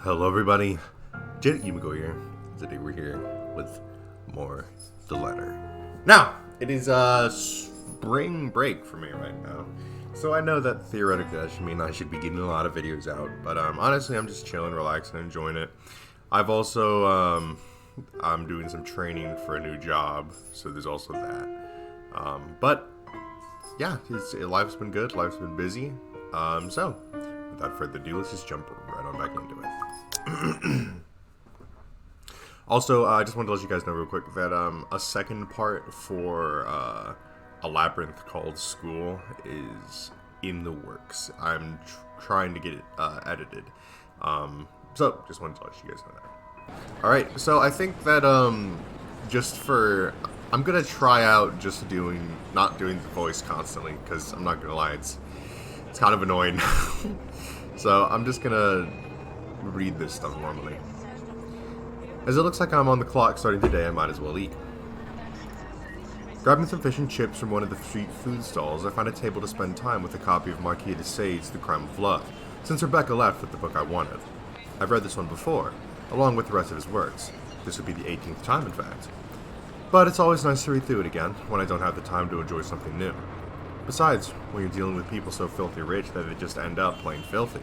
Hello everybody, J.Yumeko here. Today we're here with more The Letter. Now, it is spring break for me right now, so I know that theoretically that should mean I should be getting a lot of videos out, but honestly I'm just chilling, relaxing, enjoying it. I've also, I'm doing some training for a new job, so there's also that. But, yeah, life's been good, life's been busy, so without further ado, let's just jump right on back into it. Also, I just wanted to let you guys know real quick that a second part for a labyrinth called School is in the works. I'm trying to get it edited. So, just wanted to let you guys know that. Alright, so I think that I'm gonna try out just not doing the voice constantly, because I'm not gonna lie, it's kind of annoying. So I'm just gonna read this stuff normally. As it looks like I'm on the clock starting today, I might as well eat. Grabbing some fish and chips from one of the street food stalls, I find a table to spend time with a copy of Marquis de Sade's The Crime of Love, since Rebecca left with the book I wanted. I've read this one before, along with the rest of his works. This would be the 18th time, in fact. But it's always nice to read through it again, when I don't have the time to enjoy something new. Besides, when you're dealing with people so filthy rich that they just end up plain filthy,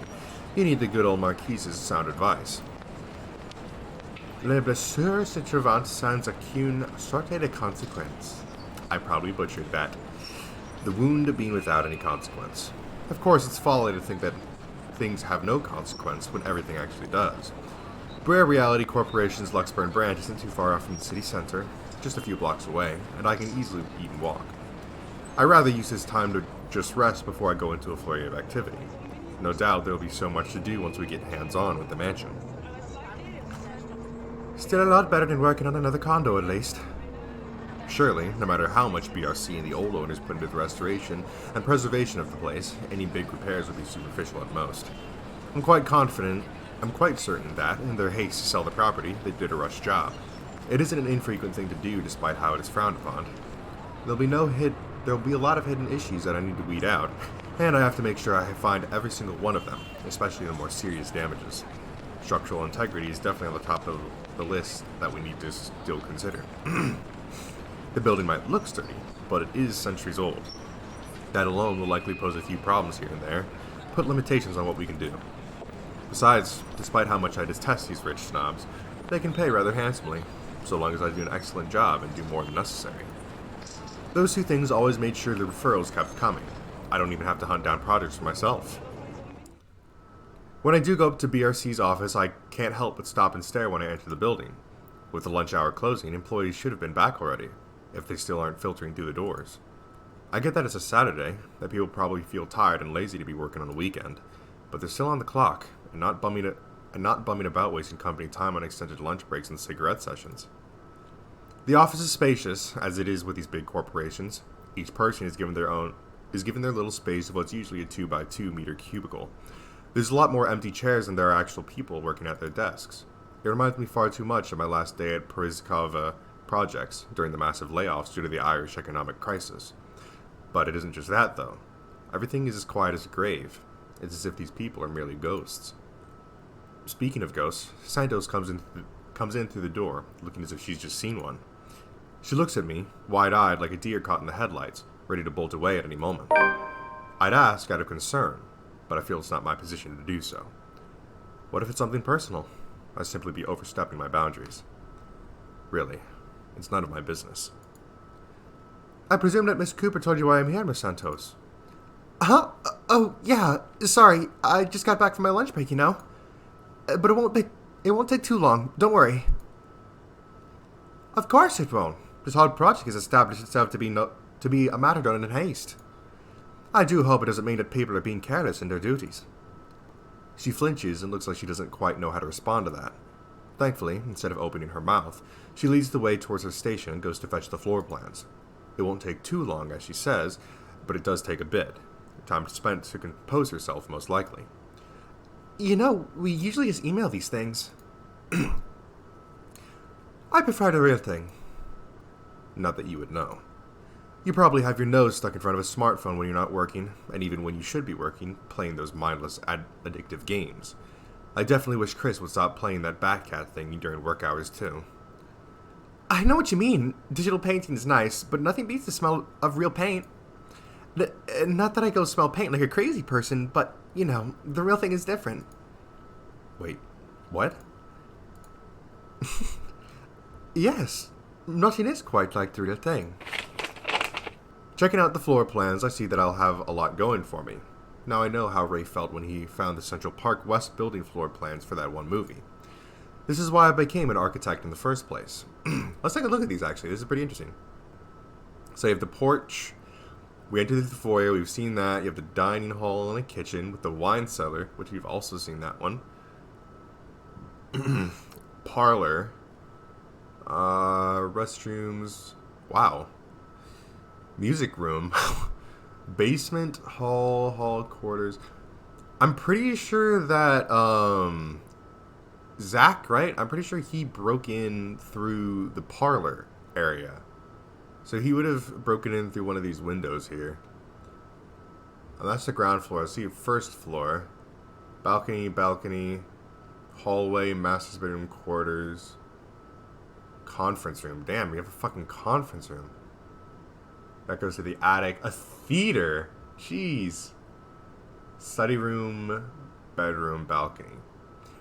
you need the good old Marquise's sound advice. Les blessures se trouvent sans aucune sorte de conséquence. I probably butchered that. The wound being without any consequence. Of course, it's folly to think that things have no consequence when everything actually does. Brer Reality Corporation's Luxburn branch isn't too far off from the city center, just a few blocks away, and I can easily eat and walk. I'd rather use this time to just rest before I go into a flurry of activity. No doubt there will be so much to do once we get hands-on with the mansion. Still a lot better than working on another condo, at least. Surely, no matter how much BRC and the old owners put into the restoration and preservation of the place, any big repairs would be superficial at most. I'm quite certain that, in their haste to sell the property, they did a rush job. It isn't an infrequent thing to do, despite how it is frowned upon. There'll be a lot of hidden issues that I need to weed out, and I have to make sure I find every single one of them, especially the more serious damages. Structural integrity is definitely on the top of the list that we need to still consider. The building might look sturdy, but it is centuries old. That alone will likely pose a few problems here and there, put limitations on what we can do. Besides, despite how much I detest these rich snobs, they can pay rather handsomely, so long as I do an excellent job and do more than necessary. Those two things always made sure the referrals kept coming. I don't even have to hunt down projects for myself. When I do go up to BRC's office, I can't help but stop and stare when I enter the building. With the lunch hour closing, employees should have been back already, if they still aren't filtering through the doors. I get that it's a Saturday, that people probably feel tired and lazy to be working on the weekend, but they're still on the clock, and not bumming about wasting company time on extended lunch breaks and cigarette sessions. The office is spacious, as it is with these big corporations. Each person is given their little space of what's usually a 2x2 meter cubicle. There's a lot more empty chairs than there are actual people working at their desks. It reminds me far too much of my last day at Parizkova Projects during the massive layoffs due to the Irish economic crisis. But it isn't just that, though. Everything is as quiet as a grave. It's as if these people are merely ghosts. Speaking of ghosts, Santos comes in through the door, looking as if she's just seen one. She looks at me, wide-eyed like a deer caught in the headlights, ready to bolt away at any moment. I'd ask out of concern, but I feel it's not my position to do so. What if it's something personal? I'd simply be overstepping my boundaries. Really, it's none of my business. I presume that Miss Cooper told you why I'm here, Miss Santos. Huh? Oh, yeah, sorry, I just got back from my lunch break, you know? But it won't take too long, don't worry. Of course it won't. This whole project has established itself to be a matter done in haste. I do hope it doesn't mean that people are being careless in their duties. She flinches and looks like she doesn't quite know how to respond to that. Thankfully, instead of opening her mouth, she leads the way towards her station and goes to fetch the floor plans. It won't take too long, as she says, but it does take a bit. Time spent to compose herself, most likely. You know, we usually just email these things. I prefer the real thing. Not that you would know. You probably have your nose stuck in front of a smartphone when you're not working, and even when you should be working, playing those mindless, addictive games. I definitely wish Chris would stop playing that Batcat thing during work hours, too. I know what you mean. Digital painting is nice, but nothing beats the smell of real paint. Not that I go smell paint like a crazy person, but, you know, the real thing is different. Wait, what? Yes, nothing is quite like the real thing. Checking out the floor plans, I see that I'll have a lot going for me. Now I know how Ray felt when he found the Central Park West building floor plans for that one movie. This is why I became an architect in the first place. Let's take a look at these, actually. This is pretty interesting. So you have the porch. We entered the foyer. We've seen that. You have the dining hall and a kitchen with the wine cellar, which we've also seen that one. Parlor. Restrooms. Wow. Music room. Basement, hall quarters. I'm pretty sure that, Zach, right? I'm pretty sure he broke in through the parlor area. So he would have broken in through one of these windows here. And that's the ground floor. I see first floor. Balcony, hallway, master's bedroom, quarters, conference room. Damn, we have a fucking conference room. That goes to the attic. A theater. Jeez. Study room, bedroom, balcony.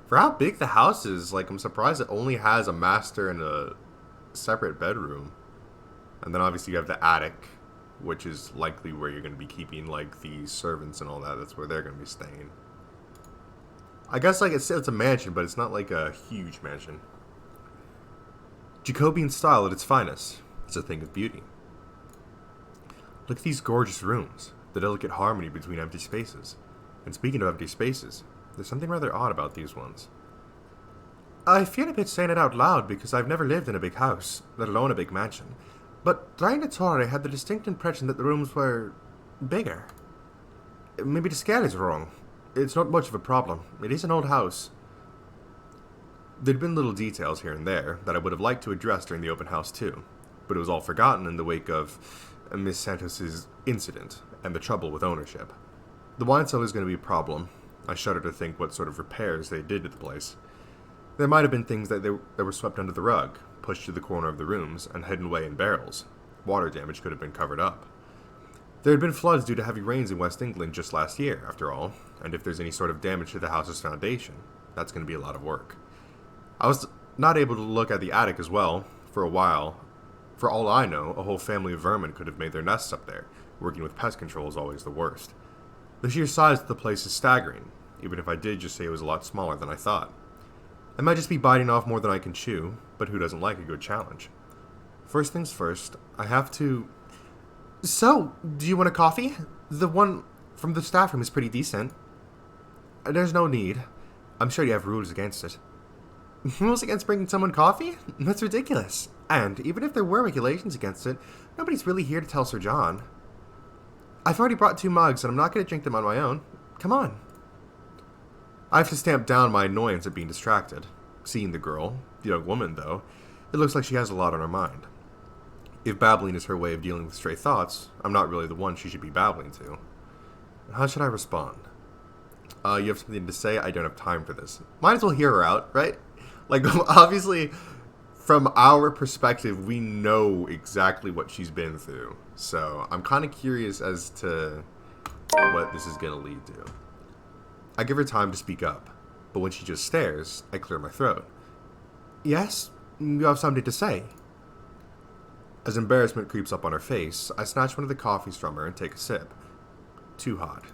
For how big the house is, like, I'm surprised it only has a master and a separate bedroom. And then obviously you have the attic, which is likely where you're going to be keeping, like, the servants and all that. That's where they're going to be staying. I guess, like, it's a mansion, but it's not, like, a huge mansion. Jacobean style at its finest. It's a thing of beauty. Look at these gorgeous rooms. The delicate harmony between empty spaces. And speaking of empty spaces, there's something rather odd about these ones. I feel a bit saying it out loud because I've never lived in a big house, let alone a big mansion. But during the tour, I had the distinct impression that the rooms were bigger. Maybe the scale is wrong. It's not much of a problem. It is an old house. There'd been little details here and there that I would have liked to address during the open house too, but it was all forgotten in the wake of Miss Santos's incident and the trouble with ownership. The wine cellar is going to be a problem. I shudder to think what sort of repairs they did to the place. There might have been things that were swept under the rug, pushed to the corner of the rooms, and hidden away in barrels. Water damage could have been covered up. There had been floods due to heavy rains in West England just last year, after all, and if there's any sort of damage to the house's foundation, that's going to be a lot of work. I was not able to look at the attic as well for a while. For all I know, a whole family of vermin could have made their nests up there. Working with pest control is always the worst. The sheer size of the place is staggering, even if I did just say it was a lot smaller than I thought. I might just be biting off more than I can chew, but who doesn't like a good challenge? First things first, I have to... So, do you want a coffee? The one from the staff room is pretty decent. There's no need. I'm sure you have rules against it. Rules against bringing someone coffee? That's ridiculous. And even if there were regulations against it, nobody's really here to tell Sir John. I've already brought 2 mugs, and I'm not going to drink them on my own. Come on. I have to stamp down my annoyance at being distracted. Seeing the girl, the young woman, though, it looks like she has a lot on her mind. If babbling is her way of dealing with stray thoughts, I'm not really the one she should be babbling to. How should I respond? You have something to say? I don't have time for this. Might as well hear her out, right? Like, obviously, from our perspective, we know exactly what she's been through. So, I'm kind of curious as to what this is going to lead to. I give her time to speak up, but when she just stares, I clear my throat. Yes? You have something to say? As embarrassment creeps up on her face, I snatch one of the coffees from her and take a sip. Too hot.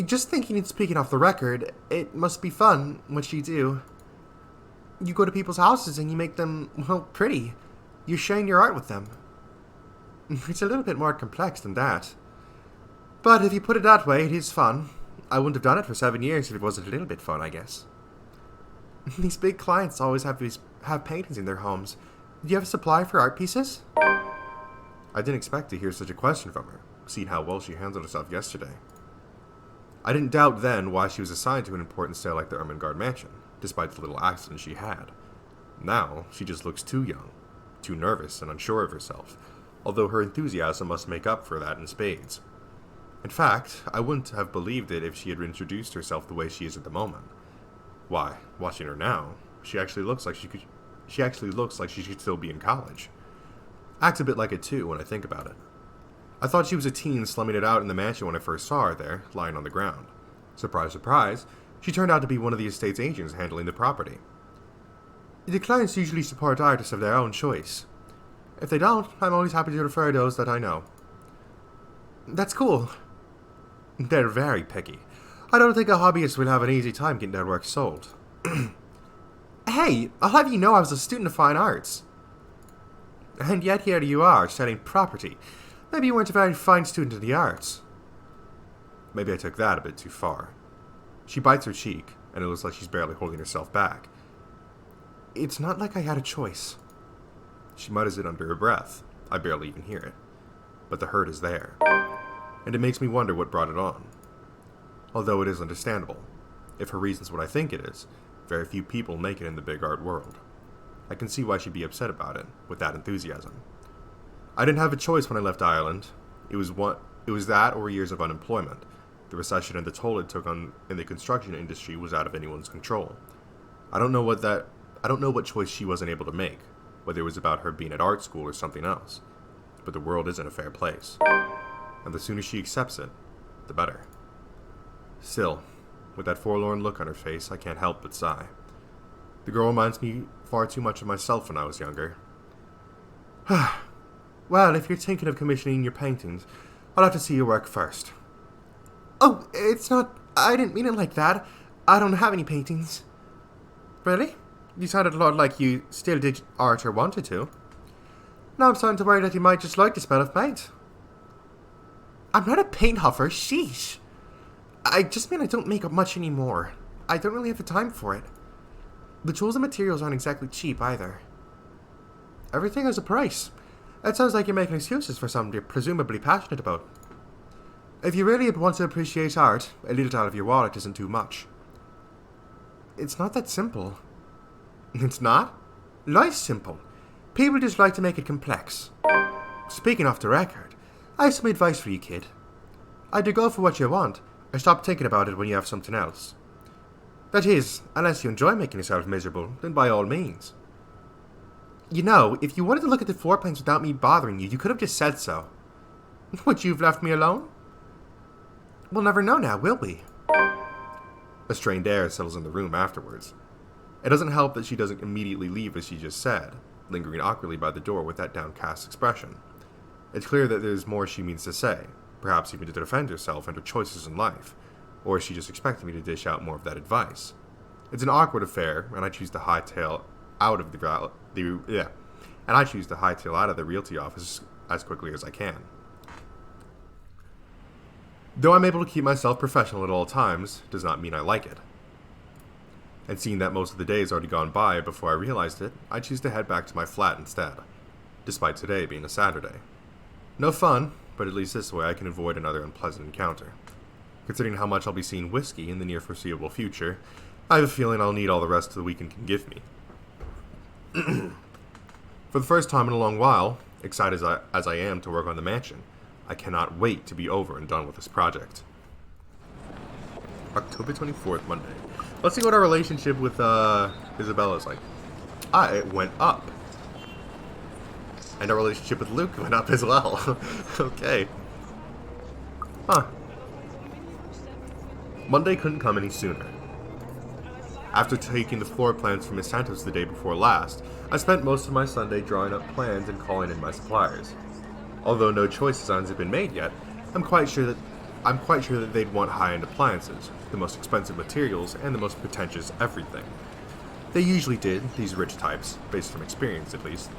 Just thinking and speaking off the record, it must be fun, what you do. You go to people's houses and you make them, well, pretty. You're sharing your art with them. It's a little bit more complex than that. But if you put it that way, it is fun. I wouldn't have done it for 7 years if it wasn't a little bit fun, I guess. These big clients always have paintings in their homes. Do you have a supply for art pieces? I didn't expect to hear such a question from her, seeing how well she handled herself yesterday. I didn't doubt then why she was assigned to an important sale like the Ermengarde mansion, despite the little accident she had. Now, she just looks too young, too nervous and unsure of herself, although her enthusiasm must make up for that in spades. In fact, I wouldn't have believed it if she had introduced herself the way she is at the moment. Why, watching her now, she actually looks like she should still be in college. Acts a bit like it too when I think about it. I thought she was a teen slumming it out in the mansion when I first saw her there, lying on the ground. Surprise, surprise, she turned out to be one of the estate's agents handling the property. The clients usually support artists of their own choice. If they don't, I'm always happy to refer those that I know. That's cool. They're very picky. I don't think a hobbyist will have an easy time getting their work sold. Hey, I'll have you know I was a student of fine arts. And yet here you are, selling property. Maybe you weren't a very fine student of the arts. Maybe I took that a bit too far. She bites her cheek, and it looks like she's barely holding herself back. It's not like I had a choice. She mutters it under her breath. I barely even hear it. But the hurt is there. And it makes me wonder what brought it on. Although it is understandable. If her reason's what I think it is, very few people make it in the big art world. I can see why she'd be upset about it, with that enthusiasm. I didn't have a choice when I left Ireland. It was that or years of unemployment. The recession and the toll it took on in the construction industry was out of anyone's control. I don't know what choice she wasn't able to make, whether it was about her being at art school or something else. But the world isn't a fair place. And the sooner she accepts it, the better. Still, with that forlorn look on her face, I can't help but sigh. The girl reminds me far too much of myself when I was younger. Well, if you're thinking of commissioning your paintings, I'll have to see your work first. Oh, it's not... I didn't mean it like that. I don't have any paintings. Really? You sounded a lot like you still did art or wanted to. Now I'm starting to worry that you might just like the smell of paint. I'm not a paint huffer, sheesh. I just mean I don't make up much anymore. I don't really have the time for it. The tools and materials aren't exactly cheap either. Everything has a price. It sounds like you're making excuses for something you're presumably passionate about. If you really want to appreciate art, a little out of your wallet isn't too much. It's not that simple. It's not? Life's simple. People just like to make it complex. Speaking off the record, I have some advice for you, kid. Either go for what you want, or stop thinking about it when you have something else. That is, unless you enjoy making yourself miserable, then by all means. You know, if you wanted to look at the floor plans without me bothering you, you could have just said so. Would you have left me alone? We'll never know now, will we? A strained air settles in the room afterwards. It doesn't help that she doesn't immediately leave as she just said, lingering awkwardly by the door with that downcast expression. It's clear that there's more she means to say, perhaps even to defend herself and her choices in life, or is she just expecting me to dish out more of that advice? It's an awkward affair, and I choose to hightail out of the realty office as quickly as I can. Though I'm able to keep myself professional at all times, does not mean I like it. And seeing that most of the day has already gone by before I realized it, I choose to head back to my flat instead, despite today being a Saturday. No fun, but at least this way I can avoid another unpleasant encounter. Considering how much I'll be seeing whiskey in the near foreseeable future, I have a feeling I'll need all the rest of the weekend can give me. For the first time in a long while, excited as I am to work on the mansion, I cannot wait to be over and done with this project. October 24th, Monday. Let's see what our relationship with Isabella is like. It went up. And our relationship with Luke went up as well. Okay. Huh. Monday couldn't come any sooner. After taking the floor plans from Miss Santos the day before last, I spent most of my Sunday drawing up plans and calling in my suppliers. Although no choice designs have been made yet, I'm quite sure that they'd want high-end appliances, the most expensive materials, and the most pretentious everything. They usually did, these rich types, based from experience at least.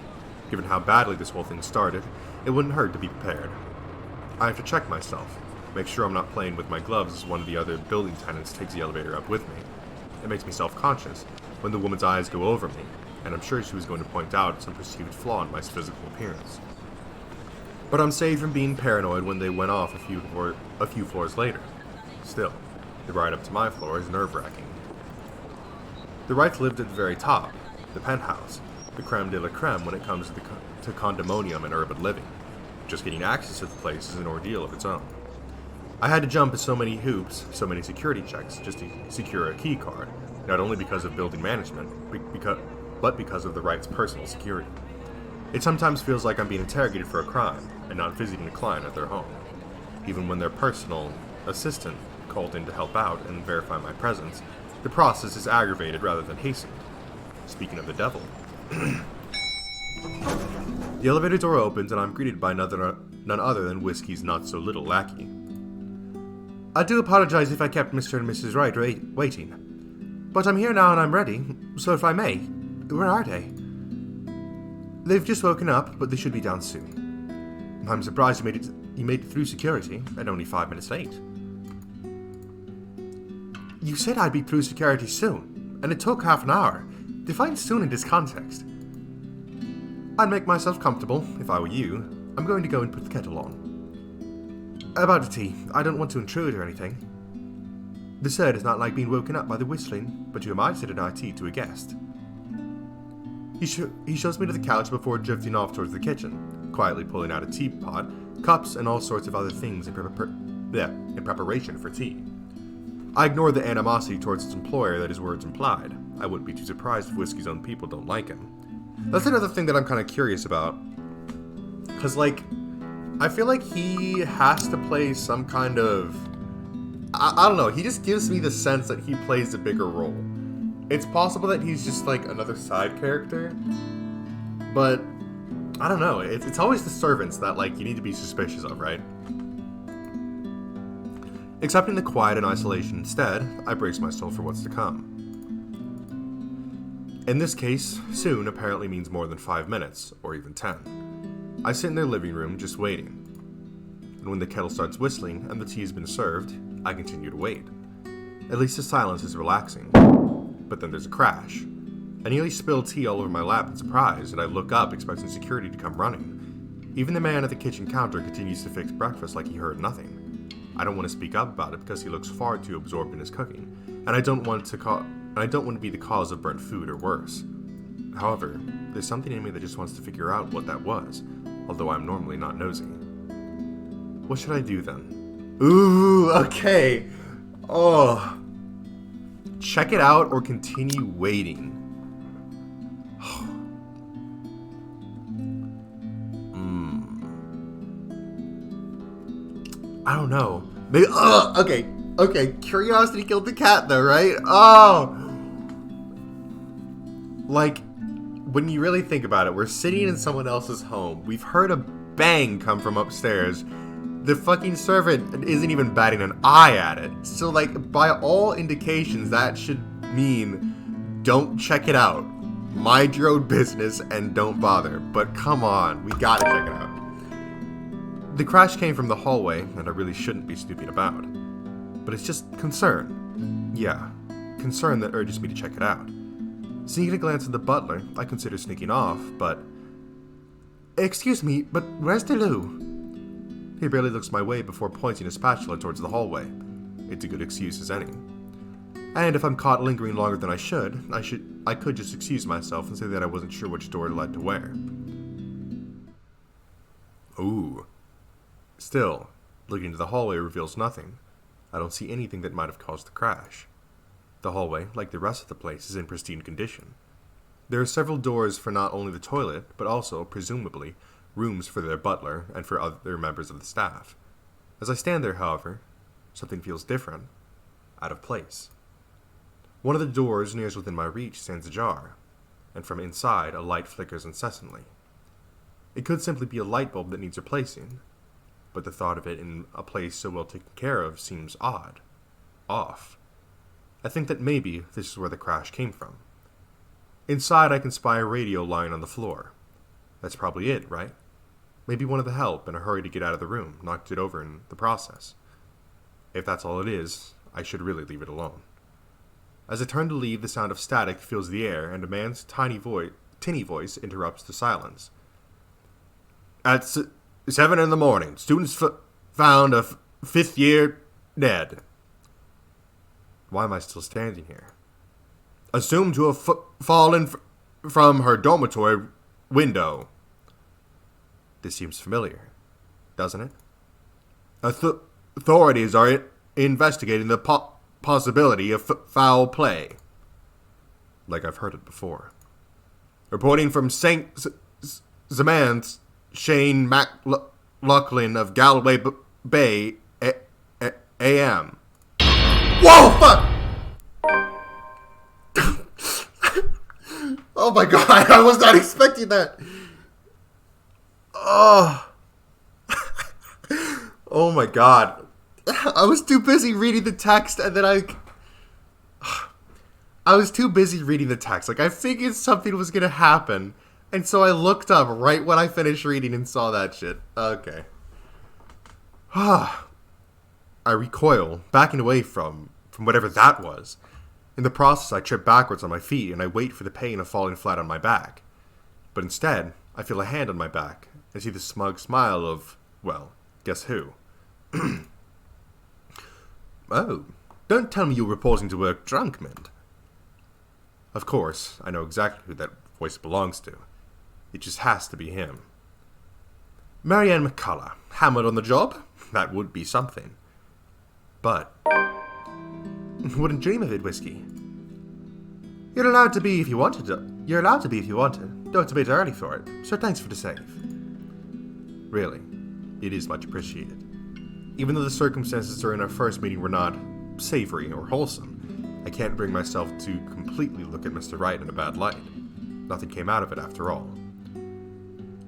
Given how badly this whole thing started, it wouldn't hurt to be prepared. I have to check myself, make sure I'm not playing with my gloves as one of the other building tenants takes the elevator up with me. It makes me self-conscious when the woman's eyes go over me, and I'm sure she was going to point out some perceived flaw in my physical appearance. But I'm saved from being paranoid when they went off a few floors later. Still, the ride up to my floor is nerve-wracking. The Wrights lived at the very top, the penthouse, the creme de la creme when it comes to condominium and urban living. Just getting access to the place is an ordeal of its own. I had to jump so many hoops, so many security checks, just to secure a key card, not only because of building management, but because of the right's personal security. It sometimes feels like I'm being interrogated for a crime and not visiting a client at their home, even when their personal assistant called in to help out and verify my presence. The process is aggravated rather than hastened. Speaking of the devil. The elevator door opens and I'm greeted by none other than Whiskey's not-so-little lackey. I do apologize if I kept Mr. and Mrs. Wright waiting. But I'm here now and I'm ready, so if I may, where are they? They've just woken up, but they should be down soon. I'm surprised you made it through security, and only 5 minutes late. You said I'd be through security soon, and it took half an hour. Define soon in this context. I'd make myself comfortable, if I were you. I'm going to go and put the kettle on. About the tea, I don't want to intrude or anything. The sir does not like being woken up by the whistling, but you might sit our tea to a guest. He shows me to the couch before drifting off towards the kitchen, quietly pulling out a teapot, cups, and all sorts of other things in preparation for tea. I ignore the animosity towards his employer that his words implied. I wouldn't be too surprised if Whiskey's own people don't like him. That's another thing that I'm kind of curious about. Because, I feel like he has to play some kind of... I don't know, he just gives me the sense that he plays a bigger role. It's possible that he's just, another side character. But, I don't know, it's always the servants that, you need to be suspicious of, right? Accepting the quiet and isolation instead, I brace myself for what's to come. In this case, soon apparently means more than 5 minutes, or even 10. I sit in their living room, just waiting. And when the kettle starts whistling and the tea has been served, I continue to wait. At least the silence is relaxing. But then there's a crash. I nearly spill tea all over my lap in surprise, and I look up expecting security to come running. Even the man at the kitchen counter continues to fix breakfast like he heard nothing. I don't want to speak up about it because he looks far too absorbed in his cooking, and I don't want to be the cause of burnt food or worse. However, there's something in me that just wants to figure out what that was, although I'm normally not nosy. What should I do then? Ooh, okay. Oh. Check it out or continue waiting. I don't know. Maybe, okay. Curiosity killed the cat though, right? Oh. When you really think about it, we're sitting in someone else's home. We've heard a bang come from upstairs. The fucking servant isn't even batting an eye at it. So, by all indications, that should mean don't check it out. Mind your own business and don't bother. But come on, we gotta check it out. The crash came from the hallway, and I really shouldn't be snooping about. But it's just concern. Yeah, concern that urges me to check it out. Sneaking a glance at the butler, I consider sneaking off, but... Excuse me, but where's Delou? He barely looks my way before pointing a spatula towards the hallway. It's a good excuse as any. And if I'm caught lingering longer than I could just excuse myself and say that I wasn't sure which door led to where. Ooh. Still, looking into the hallway reveals nothing. I don't see anything that might have caused the crash. The hallway, like the rest of the place, is in pristine condition. There are several doors for not only the toilet, but also, presumably, rooms for their butler and for other members of the staff. As I stand there, however, something feels different, out of place. One of the doors nearest within my reach stands ajar, and from inside a light flickers incessantly. It could simply be a light bulb that needs replacing, but the thought of it in a place so well taken care of seems odd. Off. I think that maybe this is where the crash came from. Inside I can spy a radio lying on the floor. That's probably it, right? Maybe one of the help, in a hurry to get out of the room, knocked it over in the process. If that's all it is, I should really leave it alone. As I turn to leave, the sound of static fills the air, and a man's tinny voice interrupts the silence. At 7 in the morning, students found a 5th year dead. Why am I still standing here? Assumed to have fallen from her dormitory window. This seems familiar, doesn't it? Authorities are investigating the possibility of foul play. like I've heard it before. Reporting from St. Zamant's, Shane MacLachlan of Galway Bay, AM. Whoa, fuck! Oh my god, I was not expecting that. Oh. Oh my god. I was too busy reading the text and then I was too busy reading the text. Like, I figured something was gonna happen. And so I looked up right when I finished reading and saw that shit. Okay. I recoil, backing away from whatever that was. In the process, I trip backwards on my feet and I wait for the pain of falling flat on my back. But instead, I feel a hand on my back and see the smug smile of, well, guess who? Oh, don't tell me you're reporting to work drunk, Mint. Of course, I know exactly who that voice belongs to. It just has to be him. Marianne McCullough, hammered on the job? That would be something. But wouldn't dream of it, Whiskey. You're allowed to be if you wanted to. You're allowed to be if you wanted, though it's a bit early for it, so thanks for the save. Really, it is much appreciated. Even though the circumstances during our first meeting were not savory or wholesome, I can't bring myself to completely look at Mr. Wright in a bad light. Nothing came out of it after all.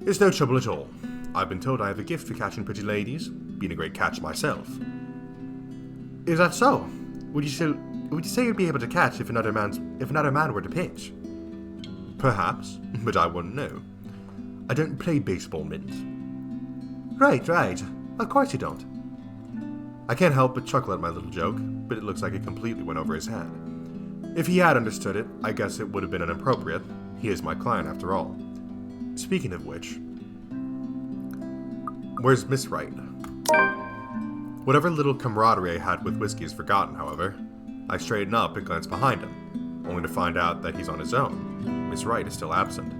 It's no trouble at all. I've been told I have a gift for catching pretty ladies, being a great catch myself. Is that so? Would you say you'd be able to catch if another man were to pitch? Perhaps, but I wouldn't know. I don't play baseball, Mint. Right. Of course you don't. I can't help but chuckle at my little joke, but it looks like it completely went over his head. If he had understood it, I guess it would have been inappropriate. He is my client after all. Speaking of which, where's Miss Wright? Whatever little camaraderie I had with Whiskey is forgotten, however. I straighten up and glance behind him, only to find out that he's on his own. Miss Wright is still absent.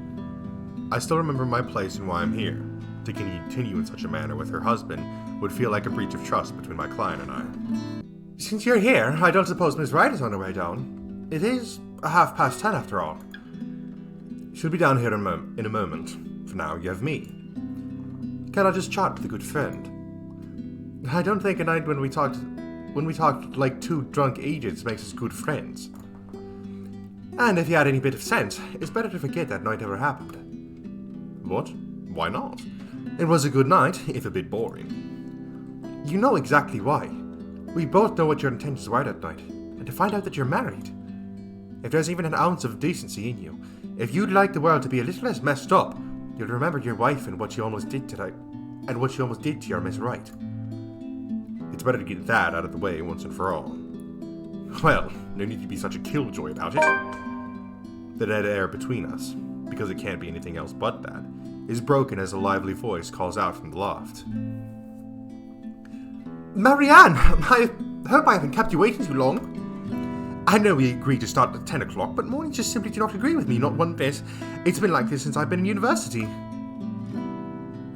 I still remember my place and why I'm here. To continue in such a manner with her husband would feel like a breach of trust between my client and I. Since you're here, I don't suppose Miss Wright is on her way down. It is 10:30 after all. She'll be down here in a moment. For now, you have me. Can I just chat with a good friend? I don't think a night when we talked like two drunk agents makes us good friends. And if you had any bit of sense, it's better to forget that night ever happened. What? Why not? It was a good night, if a bit boring. You know exactly why. We both know what your intentions were that night, and to find out that you're married. If there's even an ounce of decency in you, if you'd like the world to be a little less messed up, you'll remember your wife and what you almost did tonight, and what you almost did to your Miss Wright. It's better to get that out of the way once and for all. Well, no need to be such a killjoy about it. The dead air between us, because it can't be anything else but that, is broken as a lively voice calls out from the loft. Marianne, I hope I haven't kept you waiting too long. I know we agreed to start at 10 o'clock, but mornings just simply do not agree with me, not one bit. It's been like this since I've been in university.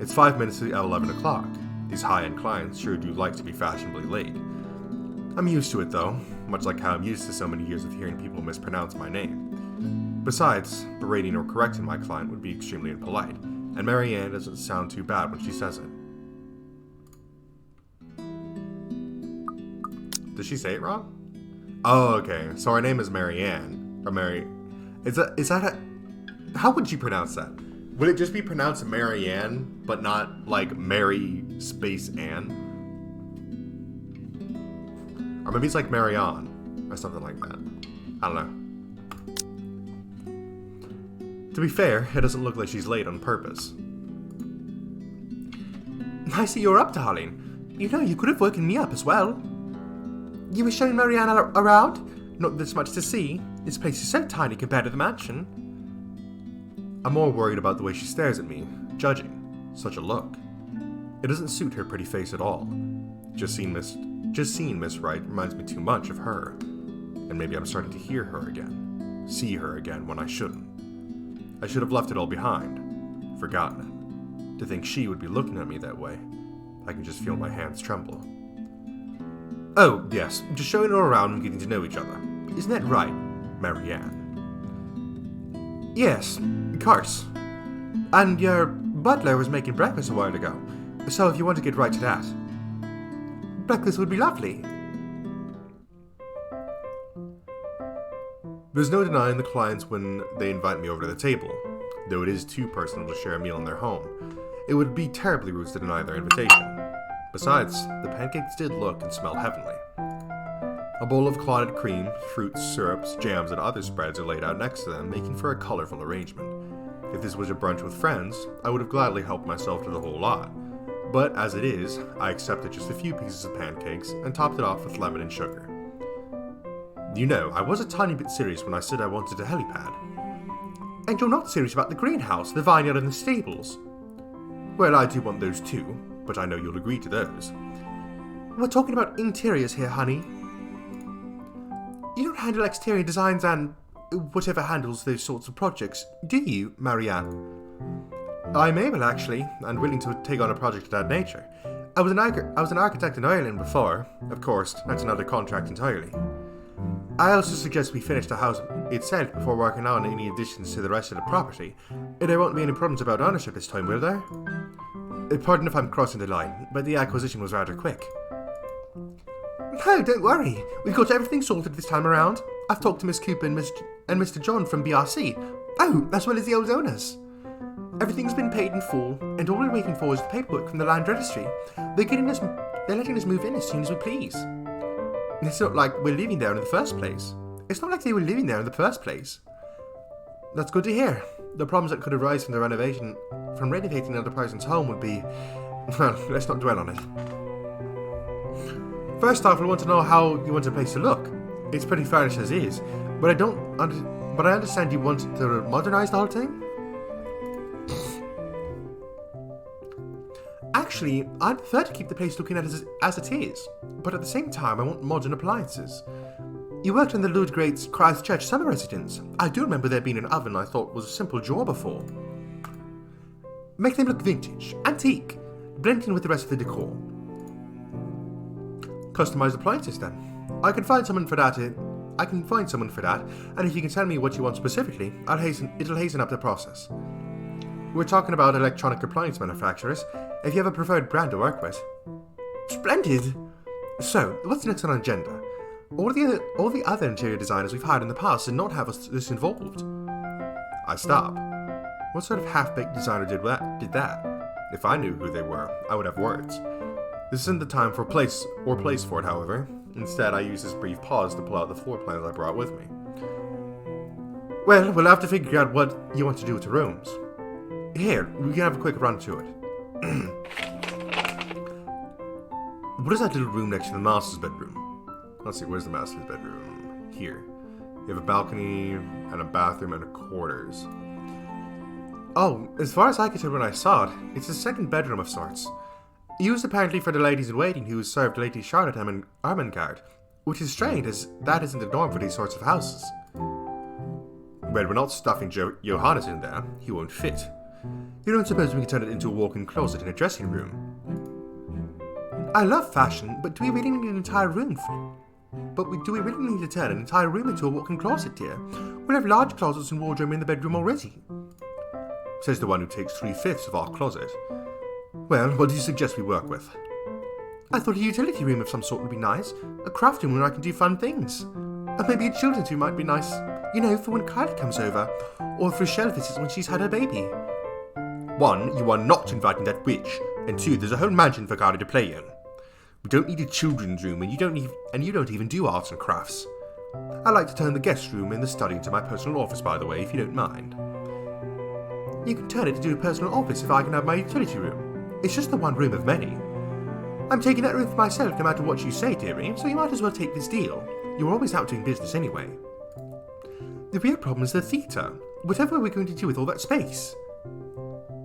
It's 5 minutes to 11 o'clock. These high-end clients sure do like to be fashionably late. I'm used to it, though, much like how I'm used to so many years of hearing people mispronounce my name. Besides, berating or correcting my client would be extremely impolite, and Marianne doesn't sound too bad when she says it. Did she say it wrong? Oh, okay. So her name is Marianne. Or Mary... Is that a... How would you pronounce that? Would it just be pronounced Marianne, but not like Mary space Ann? Or maybe it's like Marianne, or something like that. I don't know. To be fair, it doesn't look like she's late on purpose. I see you're up, darling. You know, you could have woken me up as well. You were showing Marianne around? Not this much to see. This place is so tiny compared to the mansion. I'm more worried about the way she stares at me, judging. Such a look. It doesn't suit her pretty face at all. Just seeing Miss Wright reminds me too much of her. And maybe I'm starting to hear her again. See her again when I shouldn't. I should have left it all behind. Forgotten it. To think she would be looking at me that way. I can just feel my hands tremble. Oh, yes, just showing her around and getting to know each other. Isn't that right, Marianne? Yes, of course. And your butler was making breakfast a while ago, so if you want to get right to that. Breakfast would be lovely. There's no denying the clients when they invite me over to the table, though it is too personal to share a meal in their home. It would be terribly rude to deny their invitation. Besides, the pancakes did look and smell heavenly. A bowl of clotted cream, fruits, syrups, jams, and other spreads are laid out next to them, making for a colorful arrangement. If this was a brunch with friends, I would have gladly helped myself to the whole lot. But as it is, I accepted just a few pieces of pancakes and topped it off with lemon and sugar. You know, I was a tiny bit serious when I said I wanted a helipad. And you're not serious about the greenhouse, the vineyard, and the stables? Well, I do want those too, but I know you'll agree to those. We're talking about interiors here, honey. You don't handle exterior designs and whatever handles those sorts of projects, do you, Marianne? I'm able, actually, and willing to take on a project of that nature. I was an architect in Ireland before. Of course, that's another contract entirely. I also suggest we finish the house itself before working on any additions to the rest of the property. There won't be any problems about ownership this time, will there? Pardon if I'm crossing the line, but the acquisition was rather quick. No, don't worry. We've got everything sorted this time around. I've talked to Miss Cooper and Mr. John from BRC. Oh, as well as the old owners. Everything's been paid in full, and all we're waiting for is the paperwork from the land registry. They're letting us move in as soon as we please. It's not like we're living there in the first place. It's not like they were living there in the first place. That's good to hear. The problems that could arise from renovating another person's home would be... Well, let's not dwell on it. First off, we want to know how you want the place to look. It's pretty furnished as is, but I understand you want to modernize the whole thing? Actually, I'd prefer to keep the place looking as it is, but at the same time I want modern appliances. You worked in the Lord Great's Christchurch summer residence. I do remember there being an oven I thought was a simple drawer before. Make them look vintage, antique, blend in with the rest of the decor. Customized appliances then. I can find someone for that, and if you can tell me what you want specifically, it'll hasten up the process. We're talking about electronic appliance manufacturers. If you have a preferred brand to work with. Splendid! So, what's next on our agenda? All the other interior designers we've hired in the past did not have us this involved. I stop. What sort of half-baked designer did that? If I knew who they were, I would have words. This isn't the time for place for it, however. Instead, I use this brief pause to pull out the floor plans I brought with me. Well, we'll have to figure out what you want to do with the rooms. Here, we can have a quick run to it. What is that little room next to the master's bedroom? Let's see, where's the master's bedroom? Here. You have a balcony and a bathroom and a quarters. Oh, as far as I could tell when I saw it, it's a second bedroom of sorts. Used apparently for the ladies-in-waiting who served Lady Charlotte Armengard, which is strange as that isn't the norm for these sorts of houses. Well, we're not stuffing Johannes in there. He won't fit. You don't suppose we can turn it into a walk-in closet and a dressing room? I love fashion, but do we really need an entire room do we really need to turn an entire room into a walk-in closet, dear? We'll have large closets and wardrobe in the bedroom already. Says the one who takes 3/5 of our closet. Well, what do you suggest we work with? I thought a utility room of some sort would be nice. A craft room where I can do fun things. Or maybe a children's room might be nice. You know, for when Kylie comes over. Or for Shell visits when she's had her baby. 1, you are not inviting that witch. And 2, there's a whole mansion for Kylie to play in. We don't need a children's room, and you don't even do arts and crafts. I like to turn the guest room and the study into my personal office, by the way, if you don't mind. You can turn it into a personal office if I can have my utility room. It's just the one room of many. I'm taking that room for myself no matter what you say, dearie, so you might as well take this deal. You're always out doing business anyway. The real problem is the theatre. Whatever are we going to do with all that space?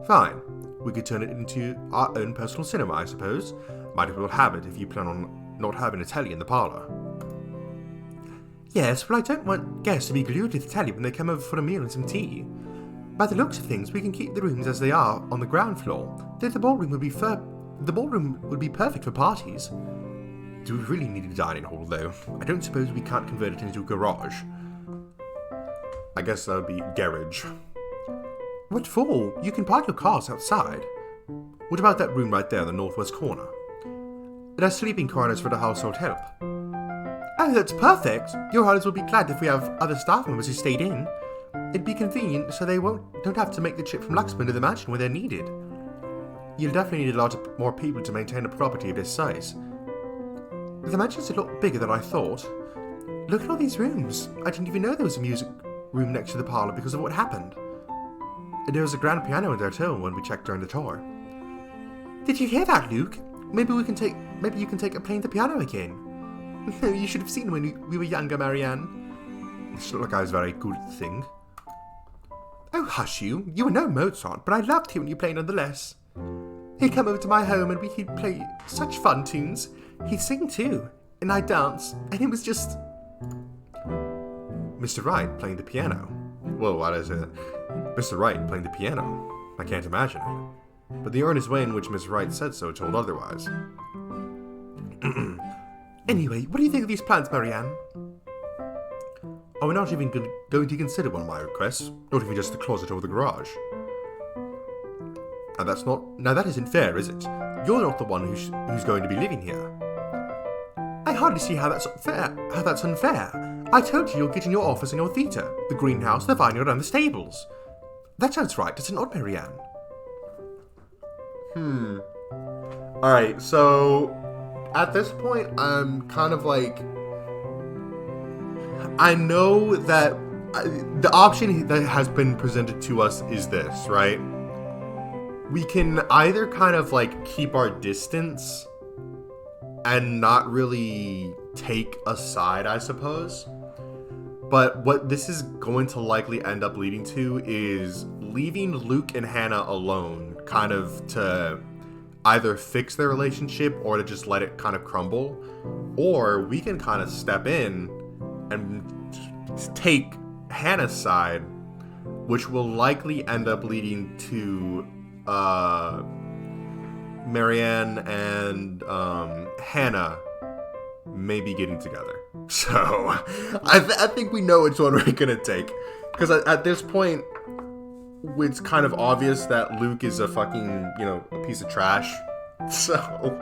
Fine. We could turn it into our own personal cinema, I suppose. Might as well have it if you plan on not having a telly in the parlour. Yes, well I don't want guests to be glued to the telly when they come over for a meal and some tea. By the looks of things, we can keep the rooms as they are on the ground floor. The ballroom would be perfect for parties. Do we really need a dining hall, though? I don't suppose we can't convert it into a garage. I guess that would be garage. What for? You can park your cars outside. What about that room right there in the northwest corner? It has sleeping quarters for the household help. Oh, that's perfect. Your husbands will be glad if we have other staff members who stayed in. It'd be convenient so they don't have to make the trip from Luxman to the mansion where they're needed. You'll definitely need a lot more people to maintain a property of this size. The mansion's a lot bigger than I thought. Look at all these rooms. I didn't even know there was a music room next to the parlor because of what happened. There was a grand piano in there too when we checked during the tour. Did you hear that, Luke? Maybe you can take up playing the piano again. You should have seen when we were younger, Marianne. It's not like I was very good at the thing. Oh, hush you. You were no Mozart, but I loved hearing you play nonetheless. He'd come over to my home and he'd play such fun tunes. He'd sing too, and I'd dance, and it was just... Mr. Wright playing the piano. Well, what is it? Mr. Wright playing the piano. I can't imagine it. But the earnest way in which Miss Wright said so told otherwise. Anyway, what do you think of these plans, Marianne? Are we not even going to consider one of my requests? Not even just the closet or the garage? And that's not... Now that isn't fair, is it? You're not the one who's going to be living here. I hardly see how that's unfair. I told you you're getting your office and your theatre, the greenhouse, the vineyard, and the stables. That sounds right, does it not, Marianne? Alright, so... At this point, I'm kind of like... I know that the option that has been presented to us is this, right? We can either kind of like keep our distance and not really take a side, I suppose. But what this is going to likely end up leading to is leaving Luke and Hannah alone, kind of to either fix their relationship or to just let it kind of crumble. Or we can kind of step in and take Hannah's side, which will likely end up leading to Marianne and Hannah maybe getting together. So I think we know which one we're gonna take, because at this point it's kind of obvious that Luke is a fucking, you know, a piece of trash. So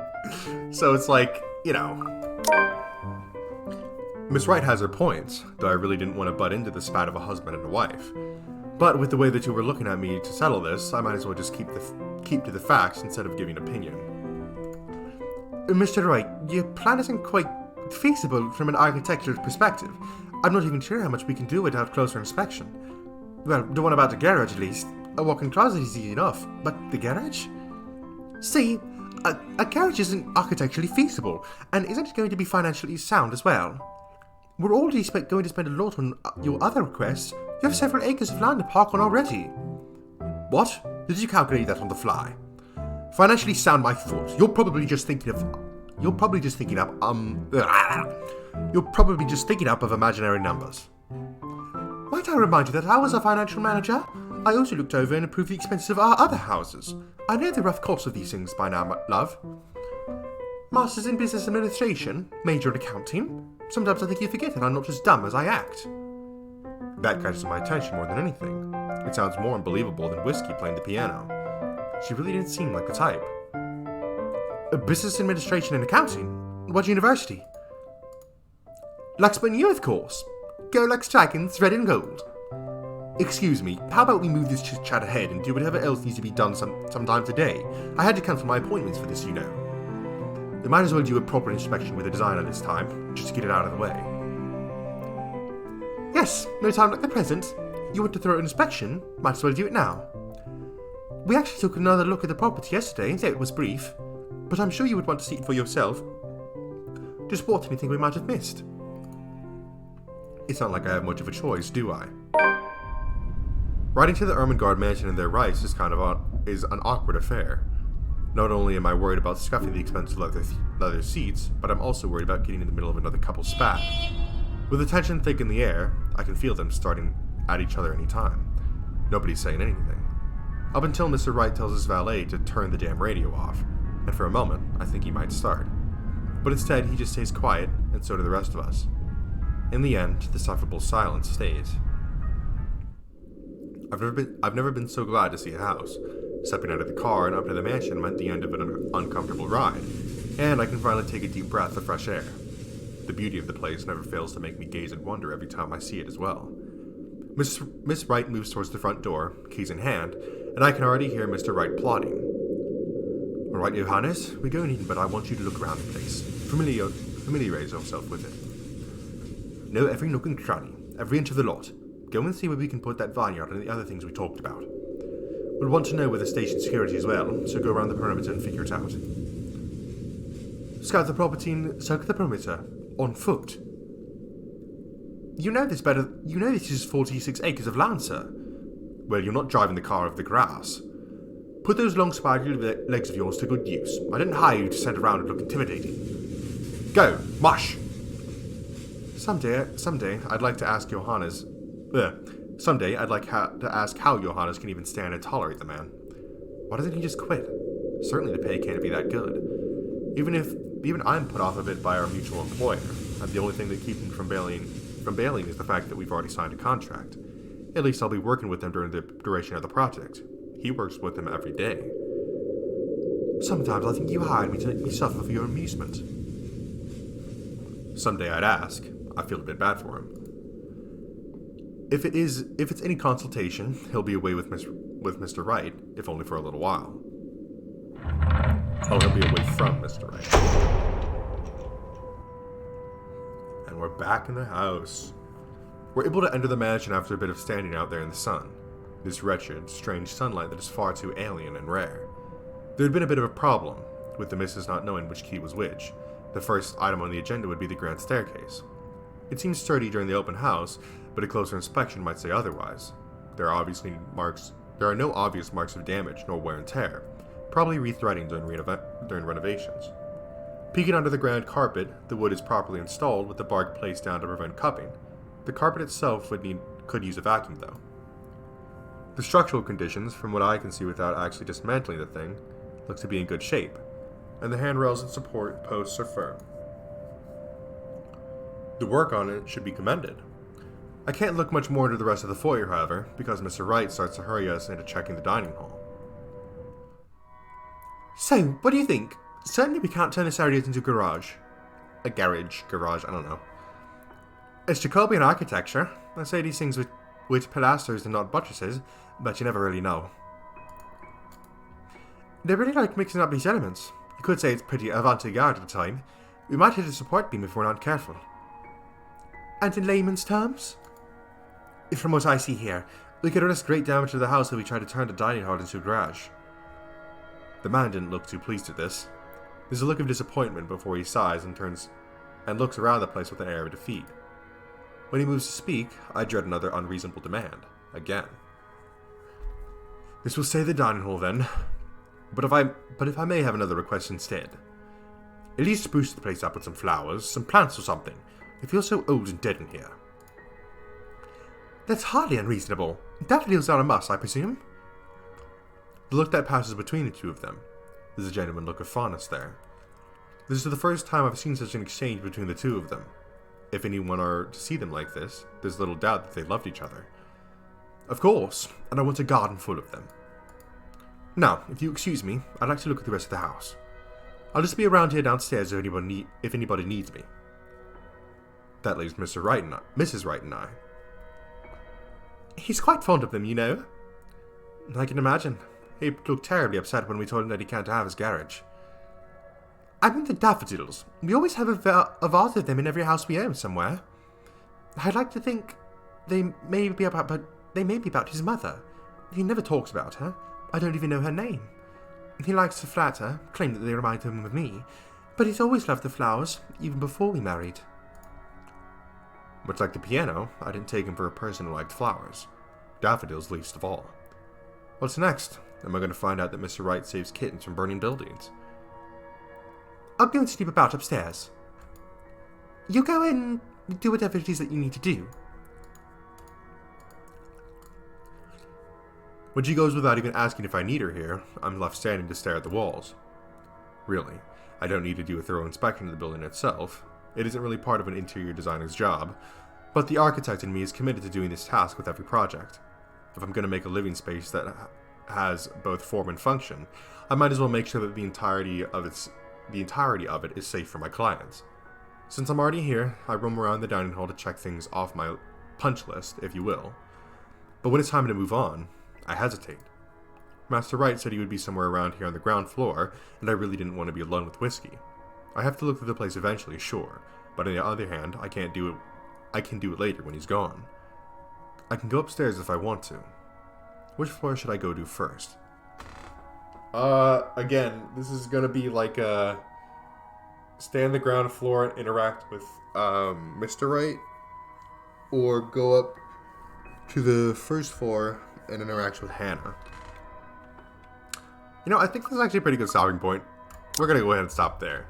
it's like, you know, Miss Wright has her points, though I really didn't want to butt into the spat of a husband and a wife. But with the way the two were looking at me to settle this, I might as well just keep to the facts instead of giving opinion. Mr. Wright, your plan isn't quite feasible from an architectural perspective. I'm not even sure how much we can do without closer inspection. Well, the one about the garage at least. A walk-in closet is easy enough, but the garage? See, a garage isn't architecturally feasible, and isn't going to be financially sound as well. We're already going to spend a lot on your other requests. You have several acres of land to park on already. What? Did you calculate that on the fly? Financially sound my thoughts. You're probably just thinking up of imaginary numbers. Might I remind you that I was a financial manager? I also looked over and approved the expenses of our other houses. I know the rough cost of these things by now, love. Masters in Business Administration, major in accounting. Sometimes I think you forget that I'm not as dumb as I act. That catches my attention more than anything. It sounds more unbelievable than Whiskey playing the piano. She really didn't seem like the type. Business Administration and Accounting? What university? Luxman U, of course. Go Lux Dragons, red and gold. Excuse me, how about we move this chat ahead and do whatever else needs to be done sometime today? I had to cancel my appointments for this, you know. We might as well do a proper inspection with the designer this time, just to get it out of the way. Yes, no time like the present. You want to throw an inspection? Might as well do it now. We actually took another look at the property yesterday, though it was brief. But I'm sure you would want to see it for yourself. To spot anything we might have missed. It's not like I have much of a choice, do I? Riding to the Ermengarde mansion in their rights is an awkward affair. Not only am I worried about scuffing the expensive leather seats, but I'm also worried about getting in the middle of another couple's spat. With the tension thick in the air, I can feel them starting at each other any time. Nobody's saying anything. Up until Mr. Wright tells his valet to turn the damn radio off, and for a moment, I think he might start. But instead, he just stays quiet, and so do the rest of us. In the end, the sufferable silence stays. I've never been so glad to see a house. Stepping out of the car and up to the mansion meant the end of an uncomfortable ride, and I can finally take a deep breath of fresh air. The beauty of the place never fails to make me gaze in wonder every time I see it as well. Miss Wright moves towards the front door, keys in hand, and I can already hear Mr. Wright plotting. All right, Johannes, we're going in, but I want you to look around the place. Familiarize yourself with it. Know every nook and cranny, every inch of the lot. Go and see where we can put that vineyard and the other things we talked about. We'll want to know where the station security as well, so go around the perimeter and figure it out. Scout the property and circle the perimeter, on foot. You know this better. You know this is 46 acres of land, sir. Well, you're not driving the car over the grass. Put those long spidery legs of yours to good use. I didn't hire you to stand around and look intimidating. Go, mush! Someday, I'd like to ask Johannes... Someday, I'd like to ask how Johannes can even stand and tolerate the man. Why doesn't he just quit? Certainly the pay can't be that good. Even I'm put off a bit by our mutual employer, and the only thing that keeps him from bailing is the fact that we've already signed a contract. At least I'll be working with him during the duration of the project. He works with him every day. Sometimes I think you hired me to make me suffer for your amusement. Someday I'd ask. I feel a bit bad for him. If it's any consultation, he'll be away with Mr. Wright, if only for a little while. Oh, he'll be away from Mr. Wright. And we're back in the house. We're able to enter the mansion after a bit of standing out there in the sun. This wretched, strange sunlight that is far too alien and rare. There had been a bit of a problem, with the missus not knowing which key was which. The first item on the agenda would be the grand staircase. It seems sturdy during the open house, but a closer inspection might say otherwise. There are no obvious marks of damage nor wear and tear, probably rethreading during renovations. Peeking under the grand carpet, the wood is properly installed with the bark placed down to prevent cupping. The carpet itself could use a vacuum though. The structural conditions, from what I can see without actually dismantling the thing, look to be in good shape, and the handrails and support posts are firm. The work on it should be commended. I can't look much more into the rest of the foyer, however, because Mr. Wright starts to hurry us into checking the dining hall. So, what do you think? Certainly we can't turn this area into a garage. A garage, I don't know. It's Jacobean architecture. I say these things with pilasters and not buttresses, but you never really know. They really like mixing up these elements. You could say it's pretty avant-garde at the time. We might hit a support beam if we're not careful. And in layman's terms? From what I see here, we could risk great damage to the house if we try to turn the dining hall into a garage. The man didn't look too pleased at this. There's a look of disappointment before he sighs and looks around the place with an air of defeat. When he moves to speak, I dread another unreasonable demand. Again. This will stay the dining hall then. But if I may have another request instead. At least spruce the place up with some flowers, some plants or something. It feels so old and dead in here. That's hardly unreasonable. Daffodils are a must, I presume? The look that passes between the two of them. There's a genuine look of fondness there. This is the first time I've seen such an exchange between the two of them. If anyone are to see them like this, there's little doubt that they loved each other. Of course, and I want a garden full of them. Now, if you excuse me, I'd like to look at the rest of the house. I'll just be around here downstairs if anybody needs me. That leaves Mrs. Wright and I. He's quite fond of them, you know. I can imagine. He looked terribly upset when we told him that he can't have his garage. I mean the daffodils. We always have a vase of them in every house we own somewhere. I'd like to think they may be about his mother. He never talks about her. I don't even know her name. He likes to flatter, claim that they remind him of me, but he's always loved the flowers, even before we married. Much like the piano, I didn't take him for a person who liked flowers. Daffodils least of all. What's next? Am I going to find out that Mr. Wright saves kittens from burning buildings? I'm going to sleep about upstairs. You go and do whatever it is that you need to do. When she goes without even asking if I need her here, I'm left standing to stare at the walls. Really, I don't need to do a thorough inspection of the building itself. It isn't really part of an interior designer's job, but the architect in me is committed to doing this task with every project. If I'm going to make a living space that has both form and function, I might as well make sure that the entirety of it is safe for my clients. Since I'm already here, I roam around the dining hall to check things off my punch list, if you will. But when it's time to move on, I hesitate. Master Wright said he would be somewhere around here on the ground floor, and I really didn't want to be alone with whiskey. I have to look through the place eventually, sure, but on the other hand, I can do it later when he's gone. I can go upstairs if I want to. Which floor should I go to first? Again, this is gonna be like stay on the ground floor and interact with Mr. Wright, or go up to the first floor and interact with Hannah. You know, I think this is actually a pretty good stopping point. We're gonna go ahead and stop there.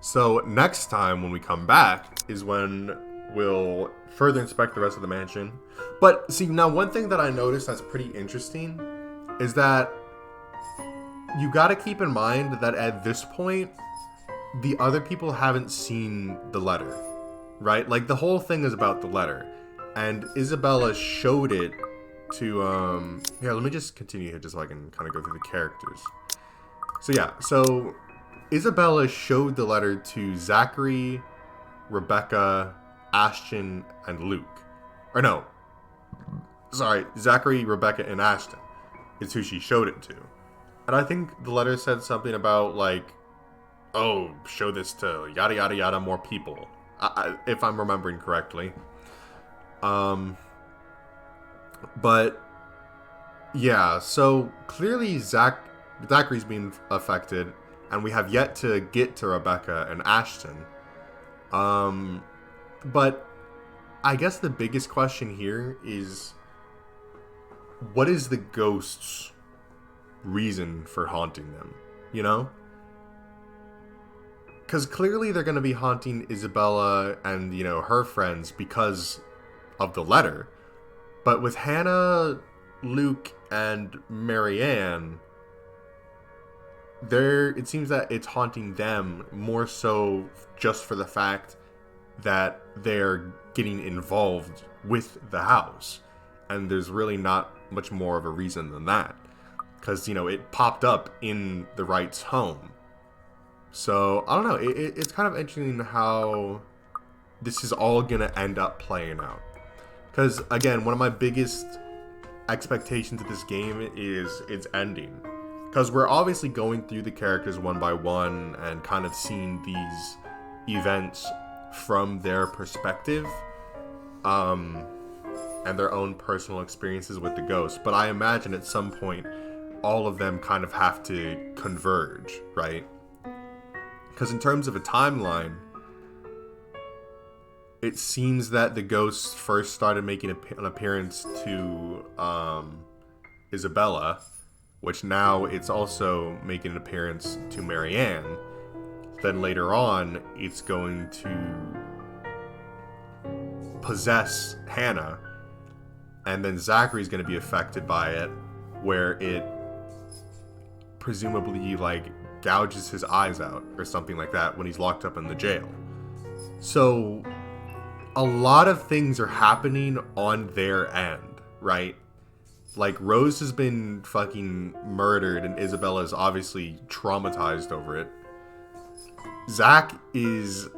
So next time when we come back is when we'll further inspect the rest of the mansion. But see, now one thing that I noticed that's pretty interesting is that you gotta keep in mind that at this point, the other people haven't seen the letter, right? Like, the whole thing is about the letter. And Isabella showed it to, here, let me just continue here just so I can kind of go through the characters. So yeah, so Isabella showed the letter to Zachary, Rebecca, Ashton, and Luke. Or no, sorry, Zachary, Rebecca, and Ashton is who she showed it to. And I think the letter said something about, like, oh, show this to yada yada yada more people, if I'm remembering correctly. But yeah, so clearly Zachary's being affected, and we have yet to get to Rebecca and Ashton. But I guess the biggest question here is, what is the ghost's reason for haunting them, you know? Because clearly they're going to be haunting Isabella and, you know, her friends because of the letter. But with Hannah, Luke, and Marianne, it seems that it's haunting them more so just for the fact that they're getting involved with the house. And there's really not much more of a reason than that. Because, you know, it popped up in the Wright's home. So, I don't know, it's kind of interesting how this is all going to end up playing out. Because, again, one of my biggest expectations of this game is its ending. Because we're obviously going through the characters one by one and kind of seeing these events from their perspective. And their own personal experiences with the ghost. But I imagine at some point, all of them kind of have to converge, right? Because in terms of a timeline, it seems that the ghost first started making an appearance to Isabella, which now it's also making an appearance to Marianne. Then later on, it's going to possess Hannah, and then Zachary's going to be affected by it, where it presumably, like, gouges his eyes out or something like that when he's locked up in the jail. So a lot of things are happening on their end, right? Like, Rose has been fucking murdered and Isabella is obviously traumatized over it. Zach is,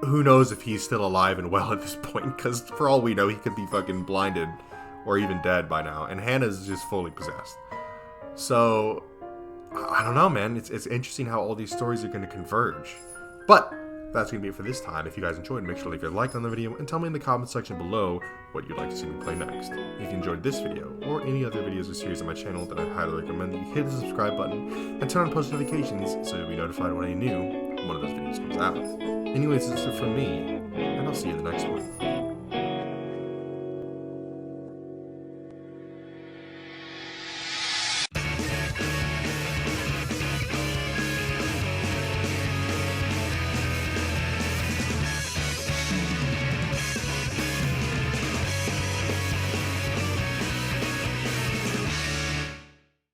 who knows if he's still alive and well at this point, because for all we know he could be fucking blinded or even dead by now, and Hannah's just fully possessed. So I don't know, man. It's interesting how all these stories are going to converge. But that's going to be it for this time. If you guys enjoyed, make sure to leave a like on the video and tell me in the comment section below what you'd like to see me play next. If you enjoyed this video or any other videos or series on my channel, then I highly recommend that you hit the subscribe button and turn on post notifications so you'll be notified when one of those videos comes out. Anyways, this is it from me, and I'll see you in the next one.